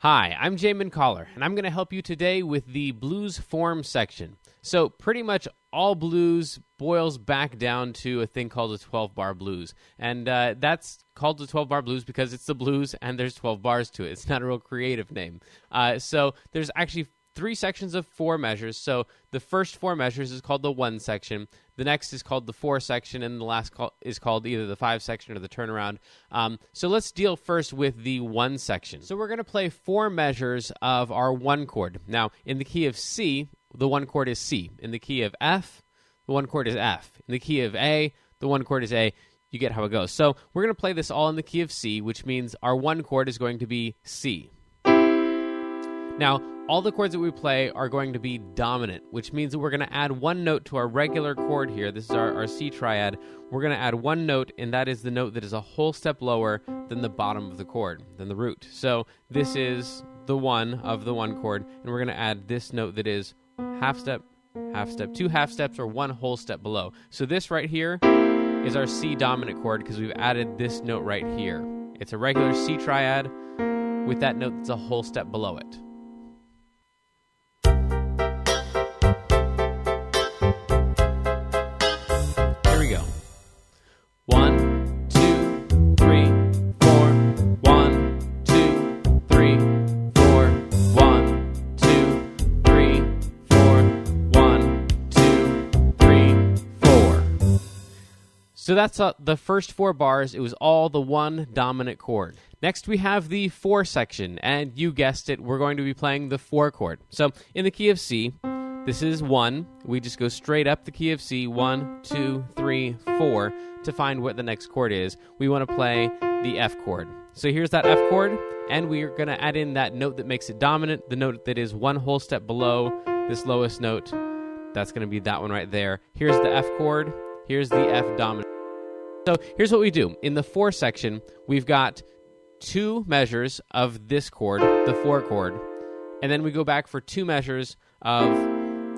Hi, I'm Jamin Coller, and I'm going to help you today with the blues form section. So pretty much all blues boils back down to a thing called a 12-bar blues. And that's called the 12-bar blues because it's the blues and there's 12 bars to it. It's not a real creative name. So there's actually 3 sections of 4 measures. So the first 4 measures is called the 1 section. The next is called the 4 section, and the last is called either the 5 section or the turnaround. So let's deal first with the 1 section. So we're going to play 4 measures of our 1 chord. Now, in the key of C, the 1 chord is C. In the key of F, the 1 chord is F. In the key of A, the 1 chord is A. You get how it goes. So we're going to play this all in the key of C, which means our 1 chord is going to be C. Now, all the chords that we play are going to be dominant, which means that we're going to add 1 note to our regular chord here. This is our C triad. We're going to add 1 note, and that is the note that is a whole step lower than the bottom of the chord, than the root. So this is the 1 of the 1 chord, and we're going to add this note that is half step, 2 half steps, or 1 whole step below. So this right here is our C dominant chord because we've added this note right here. It's a regular C triad with that note that's a whole step below it. Here we go. 1, 2, 3, 4. 1, 2, 3, 4. 1, 2, 3, 4. 1, 2, 3, 4. So that's the first 4 bars. It was all the 1 dominant chord. Next, we have the 4 section, and you guessed it, we're going to be playing the 4 chord. So in the key of C, this is 1. We just go straight up the key of C, 1, 2, 3, 4, to find what the next chord is. We want to play the F chord. So here's that F chord, and we're going to add in that note that makes it dominant, the note that is 1 whole step below this lowest note. That's going to be that one right there. Here's the F chord. Here's the F dominant. So here's what we do. In the 4 section, we've got 2 measures of this chord, the 4 chord, and then we go back for 2 measures of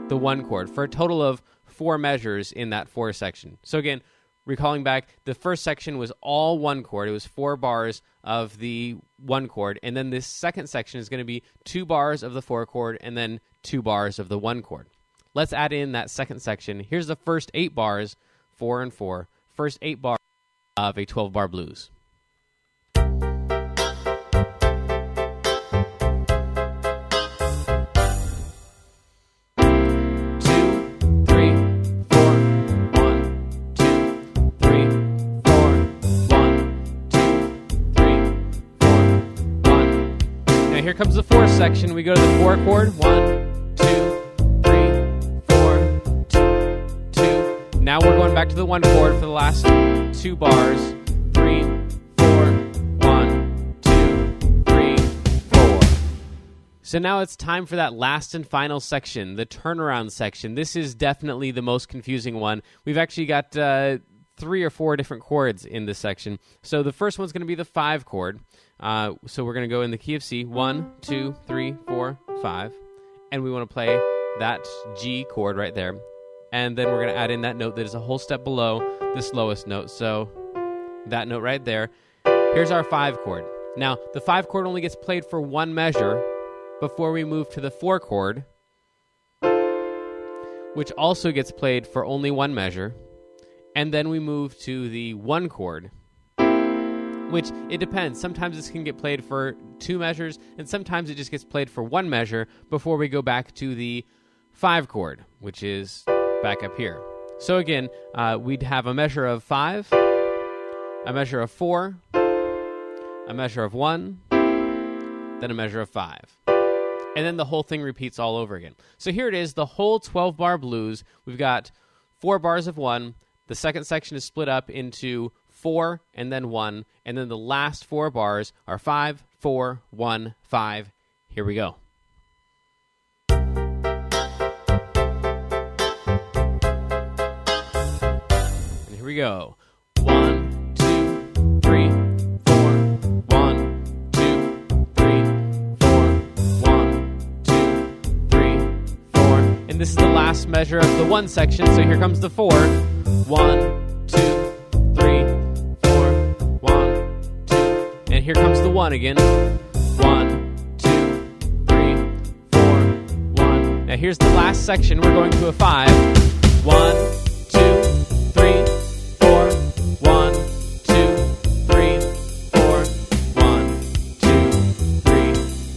the 1 chord, for a total of 4 measures in that 4 section. So again, recalling back, the first section was all 1 chord. It was 4 bars of the 1 chord, and then this second section is going to be 2 bars of the 4 chord and then 2 bars of the 1 chord. Let's add in that second section. Here's the first 8 bars, 4 and 4, first 8 bars of a 12-bar blues. Here comes the 4th section. We go to the 4 chord. 1, 2, 3, 4, 2, 2. Now we're going back to the 1 chord for the last 2 bars. 3, 4, 1, 2, 3, 4. So now it's time for that last and final section, the turnaround section. This is definitely the most confusing one. We've actually got 3 or 4 different chords in this section. So the first one's going to be the 5 chord. So we're going to go in the key of C, 1, 2, 3, 4, 5, and we want to play that G chord right there. And then we're going to add in that note that is a whole step below this lowest note. So that note right there. Here's our 5 chord. Now, the 5 chord only gets played for 1 measure before we move to the 4 chord, which also gets played for only 1 measure. And then we move to the 1 chord, which it depends. Sometimes this can get played for 2 measures, and sometimes it just gets played for 1 measure before we go back to the 5 chord, which is back up here. So again, we'd have a measure of 5, a measure of 4, a measure of 1, then a measure of 5. And then the whole thing repeats all over again. So here it is, the whole 12-bar blues. We've got 4 bars of 1. The second section is split up into 4 and then 1, and then the last 4 bars are 5, 4, 1, 5. Here we go. And here we go. 1, 2, 3, 4. 1, 2, 3, 4. 1, 2, 3, 4. And this is the last measure of the 1 section, so here comes the 4. 1, 2, 3, 4, 1, 2, and here comes the 1 again. 1, 2, here's the last section. We're going to a 5. 1, 2, 3, 4. 1, 2, 3, 4. 1, 2, 3,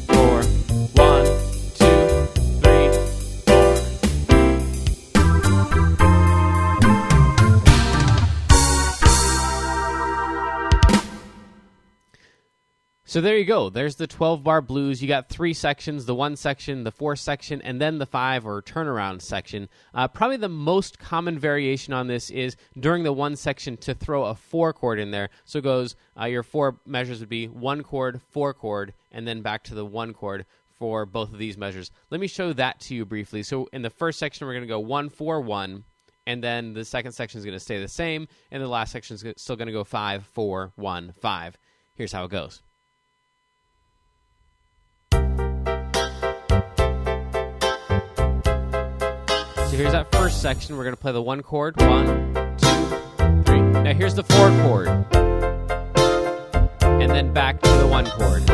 4. 1, 2, 3, 4. So there you go. There's the 12-bar blues. You got 3 sections, the 1 section, the 4 section, and then the 5 or turnaround section. Probably the most common variation on this is during the 1 section to throw a 4 chord in there. So it goes, your 4 measures would be 1 chord, 4 chord, and then back to the 1 chord for both of these measures. Let me show that to you briefly. So in the first section, we're going to go 1, 4, 1, and then the second section is going to stay the same, and the last section is still going to go 5, 4, 1, 5. Here's how it goes. So here's that first section. We're going to play the 1 chord. 1, 2, 3. Now here's the 4 chord. And then back to the 1 chord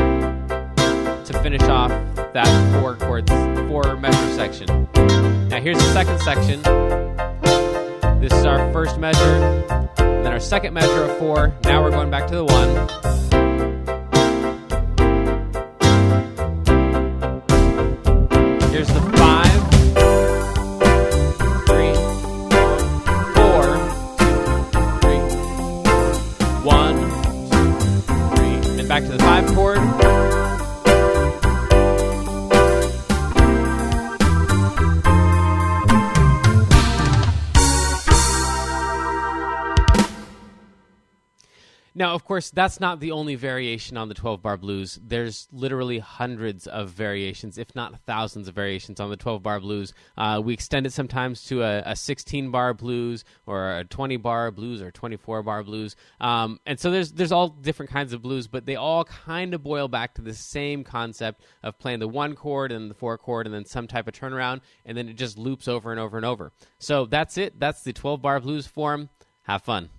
to finish off that 4 measure section. Now here's the second section. This is our first measure. And then our second measure of 4. Now we're going back to the 1. Here's the 5. 1, 2, 3, and back to the 5 chord. Now, of course, that's not the only variation on the 12-bar blues. There's literally hundreds of variations, if not thousands of variations on the 12-bar blues. We extend it sometimes to a 16-bar blues or a 20-bar blues or 24-bar blues. And so there's all different kinds of blues, but they all kind of boil back to the same concept of playing the 1 chord and the 4 chord and then some type of turnaround, and then it just loops over and over and over. So that's it. That's the 12-bar blues form. Have fun.